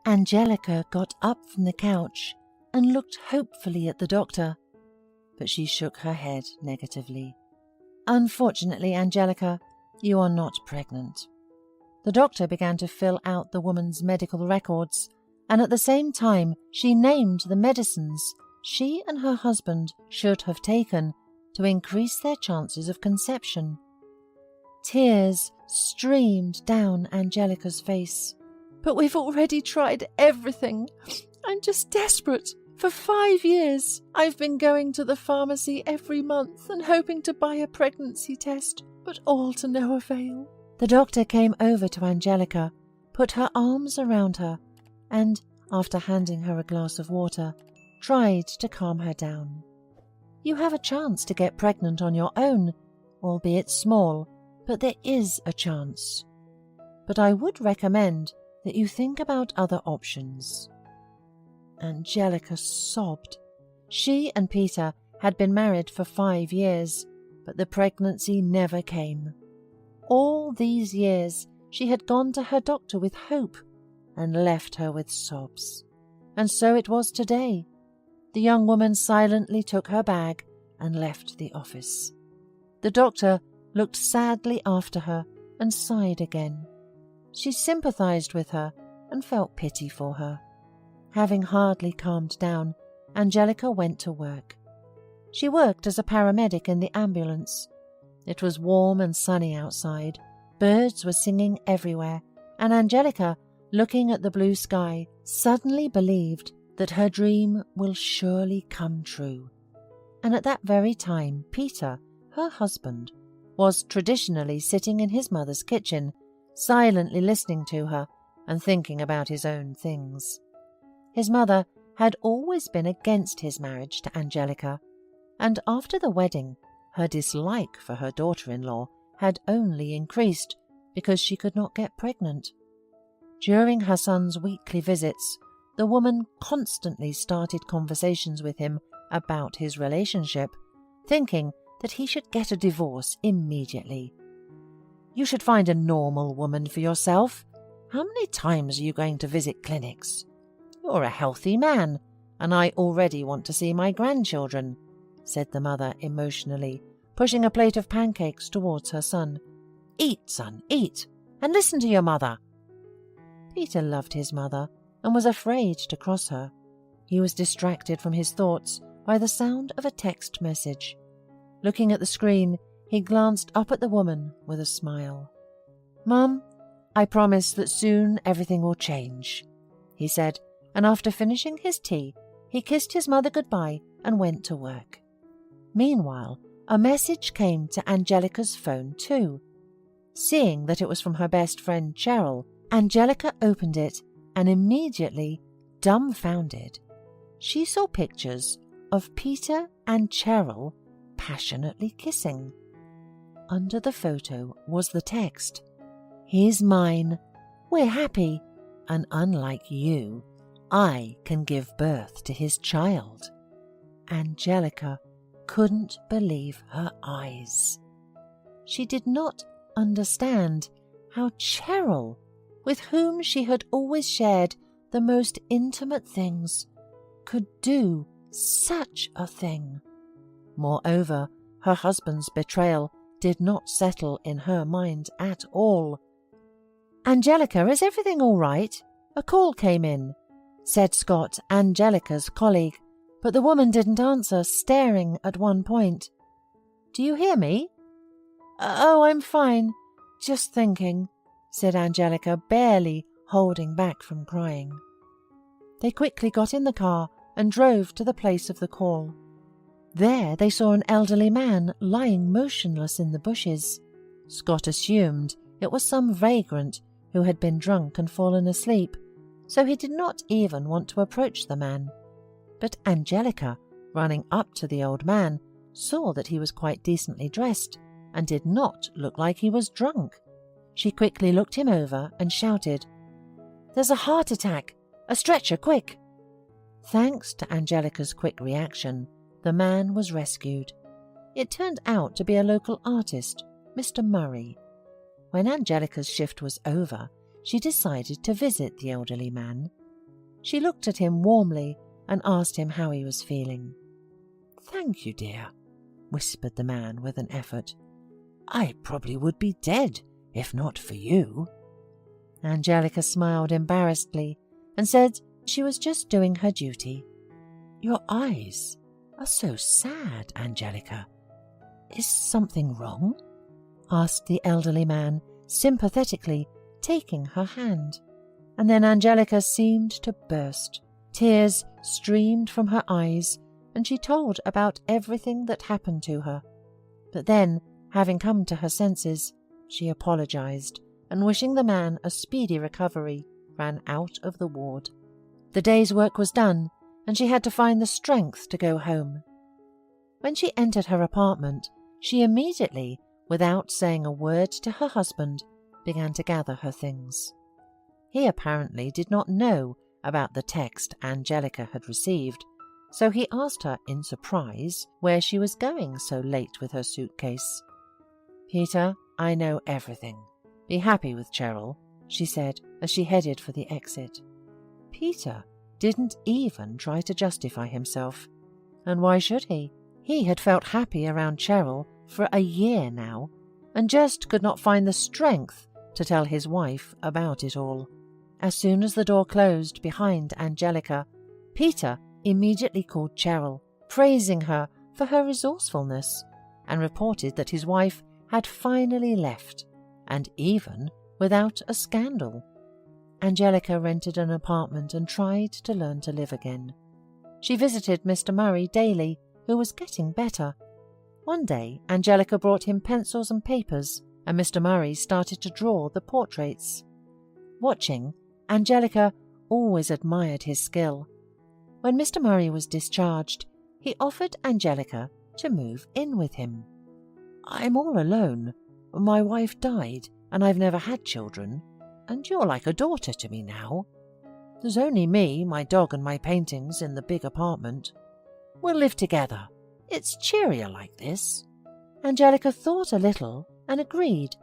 Angelica got up from the couch and looked hopefully at the doctor, but she shook her head negatively. Unfortunately, Angelica, you are not pregnant. The doctor began to fill out the woman's medical records, and at the same time she named the medicines she and her husband should have taken to increase their chances of conception. Tears streamed down Angelica's face. But we've already tried everything. I'm just desperate. For 5 years, I've been going to the pharmacy every month and hoping to buy a pregnancy test, but all to no avail. The doctor came over to Angelica, put her arms around her, and, after handing her a glass of water, tried to calm her down. You have a chance to get pregnant on your own, albeit small, but there is a chance. But I would recommend that you think about other options. Angelica sobbed. She and Peter had been married for 5 years, but the pregnancy never came. All these years she had gone to her doctor with hope and left her with sobs. And so it was today. The young woman silently took her bag and left the office. The doctor looked sadly after her and sighed again. She sympathized with her and felt pity for her. Having hardly calmed down, Angelica went to work. She worked as a paramedic in the ambulance. It was warm and sunny outside. Birds were singing everywhere, and Angelica, looking at the blue sky, suddenly believed that her dream will surely come true. And at that very time, Peter, her husband, was traditionally sitting in his mother's kitchen, silently listening to her and thinking about his own things. His mother had always been against his marriage to Angelica, and after the wedding, her dislike for her daughter-in-law had only increased because she could not get pregnant. During her son's weekly visits, the woman constantly started conversations with him about his relationship, thinking that he should get a divorce immediately. You should find a normal woman for yourself. How many times are you going to visit clinics? You're a healthy man, and I already want to see my grandchildren, said the mother emotionally, pushing a plate of pancakes towards her son. Eat, son, eat, and listen to your mother. Peter loved his mother and was afraid to cross her. He was distracted from his thoughts by the sound of a text message. Looking at the screen, he glanced up at the woman with a smile. Mum, I promise that soon everything will change, he said, and after finishing his tea, he kissed his mother goodbye and went to work. Meanwhile, a message came to Angelica's phone too. Seeing that it was from her best friend Cheryl, Angelica opened it and immediately, dumbfounded, she saw pictures of Peter and Cheryl passionately kissing. Under the photo was the text, He's mine, we're happy, and unlike you, I can give birth to his child. Angelica couldn't believe her eyes. She did not understand how Cheryl, with whom she had always shared the most intimate things, could do such a thing. Moreover, her husband's betrayal did not settle in her mind at all. Angelica, is everything all right? A call came in, said Scott, Angelica's colleague, but the woman didn't answer, staring at one point. Do you hear me? Oh, I'm fine. Just thinking, said Angelica, barely holding back from crying. They quickly got in the car and drove to the place of the call. There they saw an elderly man lying motionless in the bushes. Scott assumed it was some vagrant who had been drunk and fallen asleep, so he did not even want to approach the man. But Angelica, running up to the old man, saw that he was quite decently dressed and did not look like he was drunk. She quickly looked him over and shouted, There's a heart attack! A stretcher, quick! Thanks to Angelica's quick reaction, the man was rescued. It turned out to be a local artist, Mr. Murray. When Angelica's shift was over, she decided to visit the elderly man. She looked at him warmly and asked him how he was feeling. "Thank you, dear," whispered the man with an effort. "I probably would be dead if not for you." Angelica smiled embarrassedly and said she was just doing her duty. "Your eyes are so sad, Angelica. Is something wrong?" asked the elderly man sympathetically, taking her hand. And then Angelica seemed to burst. Tears streamed from her eyes, and she told about everything that happened to her. But then, having come to her senses, she apologized, and wishing the man a speedy recovery, ran out of the ward. The day's work was done, and she had to find the strength to go home. When she entered her apartment, she immediately, without saying a word to her husband, began to gather her things. He apparently did not know about the text Angelica had received, so he asked her in surprise where she was going so late with her suitcase. "Peter, I know everything. Be happy with Cheryl," she said as she headed for the exit. Peter didn't even try to justify himself. And why should he? He had felt happy around Cheryl for a year now, and just could not find the strength to tell his wife about it all. As soon as the door closed behind Angelica, Peter immediately called Cheryl, praising her for her resourcefulness, and reported that his wife had finally left, and even without a scandal. Angelica rented an apartment and tried to learn to live again. She visited Mr. Murray daily, who was getting better. One day, Angelica brought him pencils and papers, and Mr. Murray started to draw the portraits. Watching, Angelica always admired his skill. When Mr. Murray was discharged, he offered Angelica to move in with him. "I'm all alone. My wife died, and I've never had children, and you're like a daughter to me now. There's only me, my dog, and my paintings in the big apartment. We'll live together. It's cheerier like this." Angelica thought a little and agreed,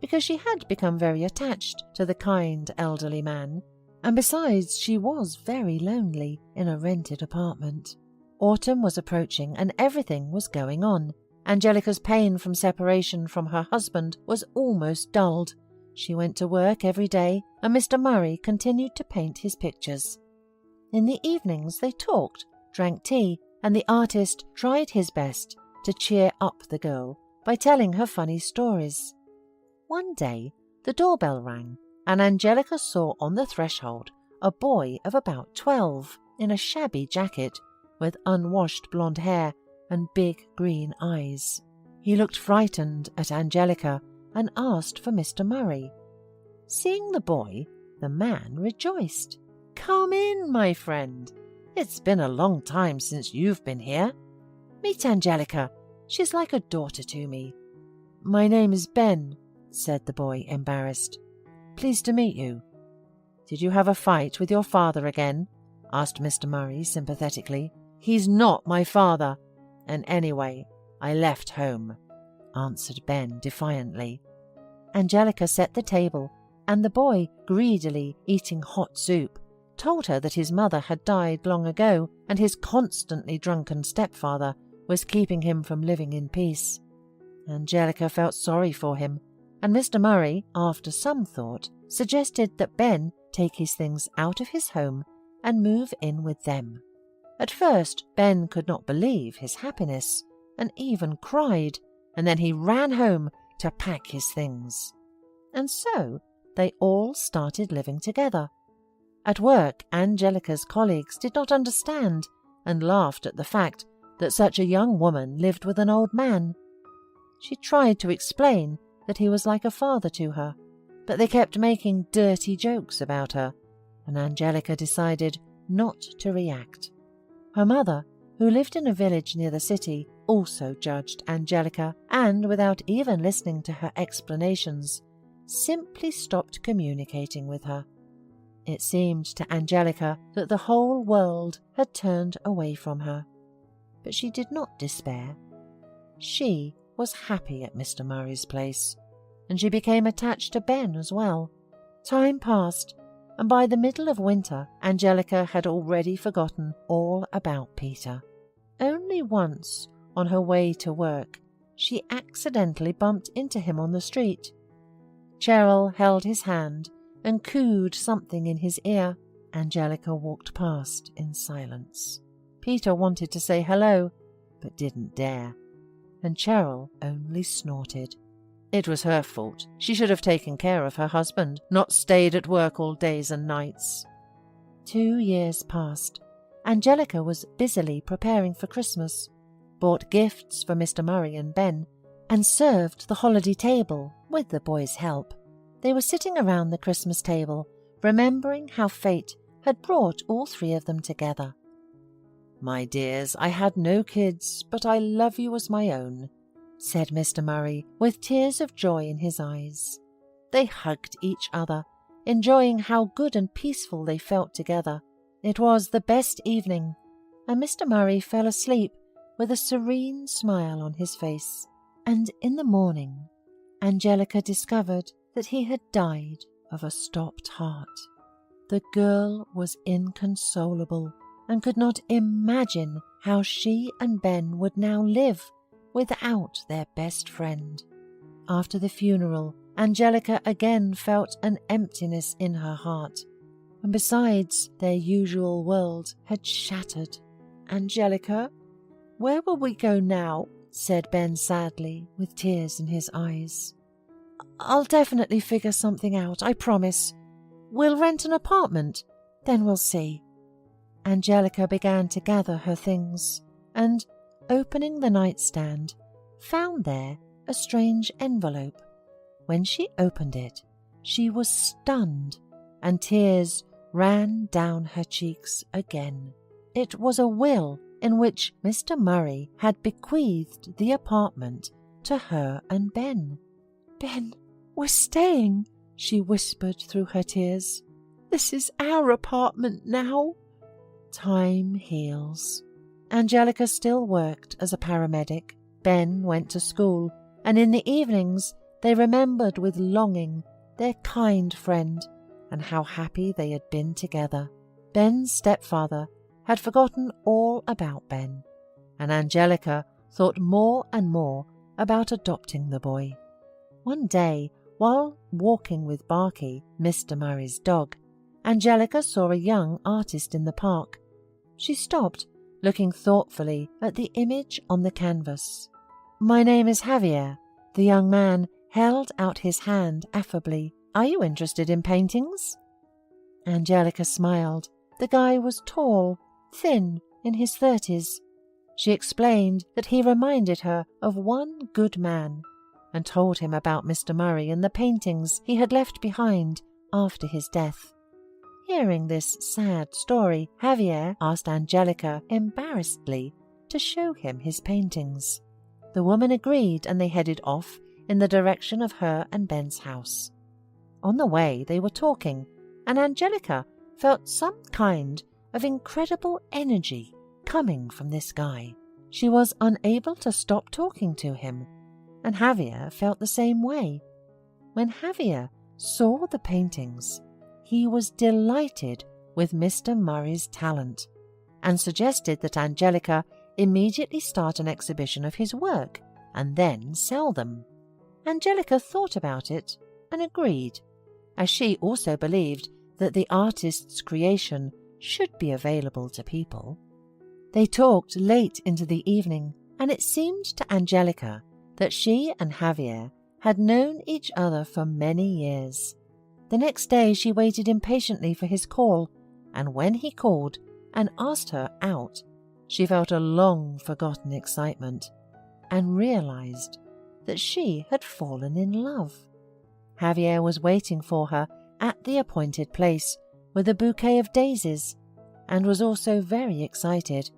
because she had become very attached to the kind elderly man, and besides she was very lonely in a rented apartment. Autumn was approaching and everything was going on. Angelica's pain from separation from her husband was almost dulled. She went to work every day, and Mr. Murray continued to paint his pictures. In the evenings they talked, drank tea, and the artist tried his best to cheer up the girl by telling her funny stories. One day the doorbell rang, and Angelica saw on the threshold a boy of about 12 in a shabby jacket with unwashed blonde hair and big green eyes. He looked frightened at Angelica and asked for Mr. Murray. Seeing the boy, the man rejoiced. "Come in, my friend. It's been a long time since you've been here. Meet Angelica. She's like a daughter to me." "My name is Ben," said the boy, embarrassed. "Pleased to meet you." "Did you have a fight with your father again?" asked Mr. Murray sympathetically. "He's not my father. And anyway, I left home," answered Ben defiantly. Angelica set the table, and the boy, greedily eating hot soup, told her that his mother had died long ago and his constantly drunken stepfather was keeping him from living in peace. Angelica felt sorry for him, and Mr. Murray, after some thought, suggested that Ben take his things out of his home and move in with them. At first, Ben could not believe his happiness and even cried, and then he ran home to pack his things. And so they all started living together. At work, Angelica's colleagues did not understand and laughed at the fact that such a young woman lived with an old man. She tried to explain that he was like a father to her, but they kept making dirty jokes about her, and Angelica decided not to react. Her mother, who lived in a village near the city, also judged Angelica and, without even listening to her explanations, simply stopped communicating with her. It seemed to Angelica that the whole world had turned away from her. But she did not despair. She was happy at Mr. Murray's place, and she became attached to Ben as well. Time passed, and by the middle of winter, Angelica had already forgotten all about Peter. Only once, on her way to work, she accidentally bumped into him on the street. Cheryl held his hand and cooed something in his ear. Angelica walked past in silence. Peter wanted to say hello, but didn't dare, and Cheryl only snorted. It was her fault. She should have taken care of her husband, not stayed at work all days and nights. 2 years passed. Angelica was busily preparing for Christmas, bought gifts for Mr. Murray and Ben, and served the holiday table with the boys' help. They were sitting around the Christmas table, remembering how fate had brought all 3 of them together. "My dears, I had no kids, but I love you as my own," said Mr. Murray, with tears of joy in his eyes. They hugged each other, enjoying how good and peaceful they felt together. It was the best evening, and Mr. Murray fell asleep with a serene smile on his face. And in the morning, Angelica discovered that he had died of a stopped heart. The girl was inconsolable and could not imagine how she and Ben would now live without their best friend. After the funeral, Angelica again felt an emptiness in her heart, and besides, their usual world had shattered. "Angelica, where will we go now?" said Ben sadly, with tears in his eyes. "I'll definitely figure something out, I promise. We'll rent an apartment, then we'll see." Angelica began to gather her things, and, opening the nightstand, found there a strange envelope. When she opened it, she was stunned, and tears ran down her cheeks again. It was a will in which Mr. Murray had bequeathed the apartment to her and Ben. "Ben, we're staying," she whispered through her tears. "This is our apartment now." Time heals. Angelica still worked as a paramedic. Ben went to school, and in the evenings they remembered with longing their kind friend and how happy they had been together. Ben's stepfather had forgotten all about Ben, and Angelica thought more and more about adopting the boy. One day, while walking with Barky, Mr. Murray's dog, Angelica saw a young artist in the park. She stopped, looking thoughtfully at the image on the canvas. "My name is Javier." The young man held out his hand affably. "Are you interested in paintings?" Angelica smiled. The guy was tall, thin, in his 30s. She explained that he reminded her of one good man, and told him about Mr. Murray and the paintings he had left behind after his death. Hearing this sad story, Javier asked Angelica embarrassedly to show him his paintings. The woman agreed, and they headed off in the direction of her and Ben's house. On the way they were talking, and Angelica felt some kind of incredible energy coming from this guy. She was unable to stop talking to him, and Javier felt the same way. When Javier saw the paintings, he was delighted with Mr. Murray's talent and suggested that Angelica immediately start an exhibition of his work and then sell them. Angelica thought about it and agreed, as she also believed that the artist's creation should be available to people. They talked late into the evening, and it seemed to Angelica that she and Javier had known each other for many years. The next day she waited impatiently for his call, and when he called and asked her out, she felt a long-forgotten excitement and realized that she had fallen in love. Javier was waiting for her at the appointed place with a bouquet of daisies and was also very excited.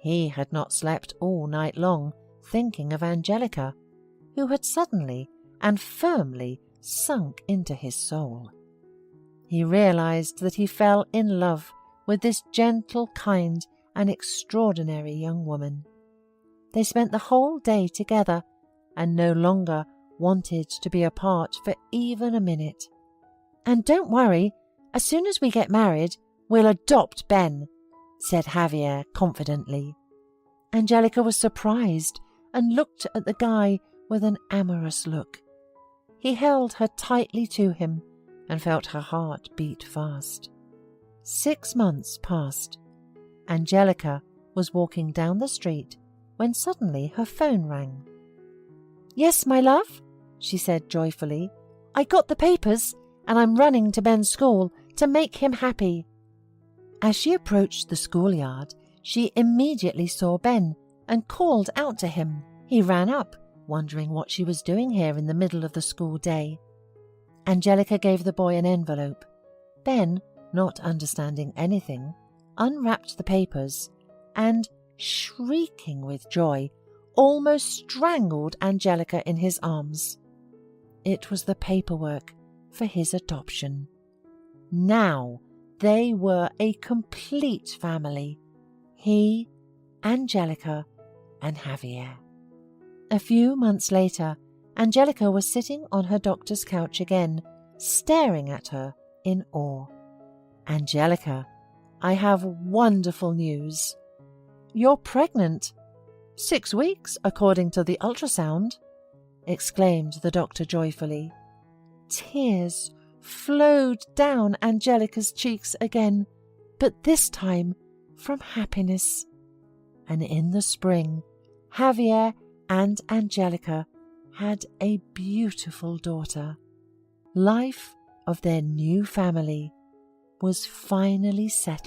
He had not slept all night long thinking of Angelica, who had suddenly and firmly sunk into his soul. He realized that he fell in love with this gentle, kind, and extraordinary young woman. They spent the whole day together and no longer wanted to be apart for even a minute. "And don't worry, As soon as we get married, we'll adopt Ben," said Javier confidently. Angelica was surprised and looked at the guy with an amorous look. He held her tightly to him and felt her heart beat fast. 6 months passed. Angelica was walking down the street when suddenly her phone rang. "Yes, my love," she said joyfully. "I got the papers and I'm running to Ben's school to make him happy." As she approached the schoolyard, she immediately saw Ben and called out to him. He ran up, wondering what she was doing here in the middle of the school day. Angelica gave the boy an envelope. Ben, not understanding anything, unwrapped the papers and, shrieking with joy, almost strangled Angelica in his arms. It was the paperwork for his adoption. Now they were a complete family. He, Angelica, and Javier. A few months later, Angelica was sitting on her doctor's couch again, staring at her in awe. "Angelica, I have wonderful news. You're pregnant. 6 weeks, according to the ultrasound," exclaimed the doctor joyfully. Tears flowed down Angelica's cheeks again, but this time from happiness. And in the spring, Javier and Angelica had a beautiful daughter. Life of their new family was finally settled.